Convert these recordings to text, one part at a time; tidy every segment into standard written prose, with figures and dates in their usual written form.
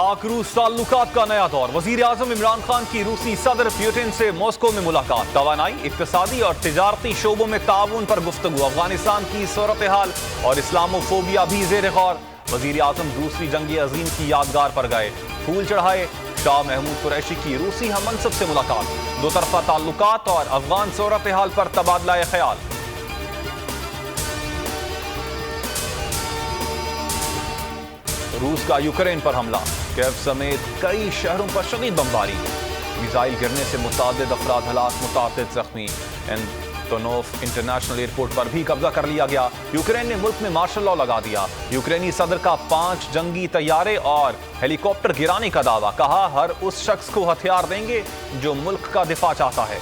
पाक रूस ताल्लुकात का नया दौर। वजीर आजम इमरान खान की रूसी सदर पुतिन से मॉस्को में मुलाकात। तवानाई, इक्तिसादी और तिजारती शोबों में ताउन पर गुफ्तगू। अफगानिस्तान की सूरत हाल और इस्लामोफोबिया भी ज़ेर गौर। वजीर आजम दूसरी जंग अजीम की यादगार पर गए, फूल चढ़ाए। शाह महमूद कुरैशी की रूसी हममनसब से मुलाकात। दो तरफा ताल्लुकात और अफगान सूरत हाल पर तबादला ख्याल। रूस का यूक्रेन पर हमला। कीव समेत कई शहरों पर शदीद बमबारी। मिसाइल गिरने से मुतादिद अफराद हलाक, मुतादिद जख्मी। एंटोनोव इंटरनेशनल एयरपोर्ट पर भी कब्जा कर लिया गया। यूक्रेन ने मुल्क में मार्शल लॉ लगा दिया। यूक्रेनी सदर का 5 जंगी तैयारे और हेलीकॉप्टर गिराने का दावा। कहा, हर उस शख्स को हथियार देंगे जो मुल्क का दिफा चाहता है।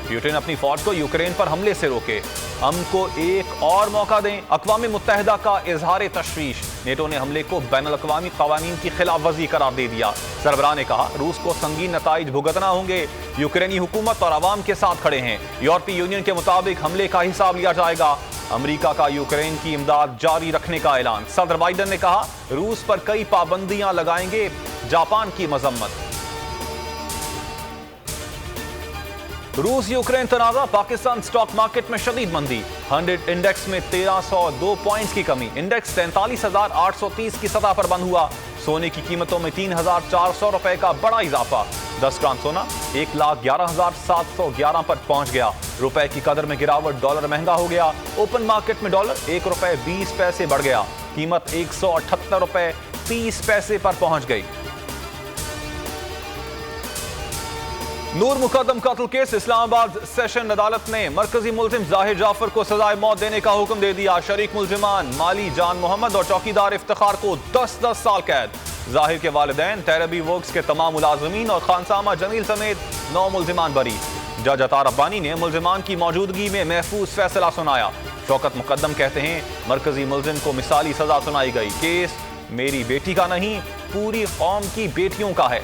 पुतिन अपनी फौज को यूक्रेन पर हमले से रोके। हमको एक और मौका दें। अक़वाम मुत्तहिदा का इजहार तशवीश। नेटो ने हमले को बैनुल अक़वामी क़वानीन की खिलाफ वर्जी करार दे दिया। सरबराह ने कहा, रूस को संगीन नताइज भुगतना होंगे। यूक्रेनी हुकूमत और अवाम के साथ खड़े हैं। यूरोपीय यूनियन के मुताबिक हमले का हिसाब लिया जाएगा। अमरीका का यूक्रेन की इमदाद जारी रखने का ऐलान। सदर बाइडन ने कहा, रूस पर कई पाबंदियां लगाएंगे। जापान की मजम्मत। रूस यूक्रेन तनाज़ा। पाकिस्तान स्टॉक मार्केट में शदीद मंदी। 100 इंडेक्स में 1302 पॉइंट्स की कमी। इंडेक्स 43,830 की सतह पर बंद हुआ। सोने की कीमतों में 3,400 रुपए का बड़ा इजाफा। 10 ग्राम सोना 1,11,711 पर पहुंच गया। रुपए की कदर में गिरावट। डॉलर महंगा हो गया। ओपन मार्केट में डॉलर 1 रुपए 20 पैसे बढ़ गया। कीमत 178 रुपए 30 पैसे पर पहुंच गई। नूर मुकद्दम कत्ल केस। इस्लामाबाद सेशन अदालत ने मरकजी मुल्जिम जाहिर जाफर को सजाए मौत देने का हुक्म दे दिया। शरीक मुल्जिमान माली जान मोहम्मद और चौकीदार इफ्तिखार को 10-10 साल कैद। जाहिर के वालिदैन, तेरबी वर्क्स के तमाम मुलाजमीन और खानसामा जमील समेत 9 मुल्जिमान बरी। जज अता रब्बानी ने मुल्जिमान की मौजूदगी में महफूज फैसला सुनाया। शौकत मुकद्दम कहते हैं, मरकजी मुल्जिम को मिसाली सजा सुनाई गई। केस मेरी बेटी का नहीं, पूरी कौम की बेटियों का है।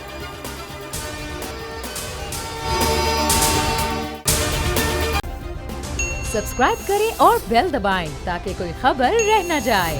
सब्सक्राइब करें और बेल दबाएं ताकि कोई खबर रह न जाए।